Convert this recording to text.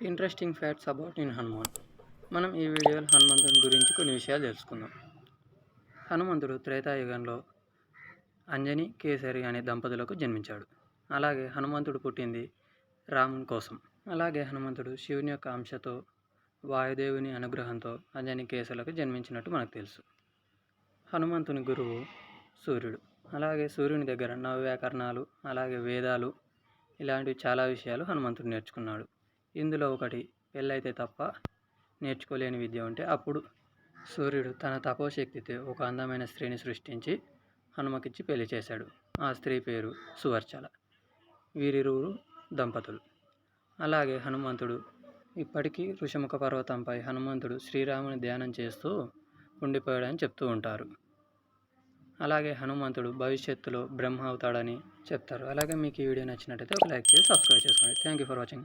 Interesting facts about Hanuman. మనం ఈ వీడియోలో హనుమంతుని గురించి కొన్ని విషయాలు తెలుసుకుందాం. హనుమంతుడు త్రేతాయుగంలో అంజని, కేసరి అనే దంపతులకు జన్మించాడు. అలాగే హనుమంతుడు పుట్టింది రాముని కోసం. అలాగే హనుమంతుడు శివుని యొక్క అంశతో, వాయుదేవుని అనుగ్రహంతో అంజని, కేసరులకు జన్మించినట్టు మనకు తెలుసు. హనుమంతుని గురువు సూర్యుడు. అలాగే సూర్యుని దగ్గర నవవ్యాకరణాలు, అలాగే వేదాలు, ఇలాంటివి చాలా విషయాలు హనుమంతుడు నేర్చుకున్నాడు. ఇందులో ఒకటి, పెళ్ళైతే తప్ప నేర్చుకోలేని విద్య ఉంటే అప్పుడు సూర్యుడు తన తపోశక్తితో ఒక అందమైన స్త్రీని సృష్టించి హనుమకిచ్చి పెళ్లి చేశాడు. ఆ స్త్రీ పేరు సువర్చల. వీరిరువురు దంపతులు. అలాగే హనుమంతుడు ఇప్పటికీ ఋషిముఖ పర్వతంపై హనుమంతుడు శ్రీరాముని ధ్యానం చేస్తూ ఉండిపోయాడని చెప్తూ ఉంటారు. అలాగే హనుమంతుడు భవిష్యత్తులో బ్రహ్మ అవుతాడని చెప్తారు. అలాగే మీకు ఈ వీడియో నచ్చినట్టయితే ఒక లైక్ చేసి సబ్స్క్రైబ్ చేసుకోండి. Thank you for watching.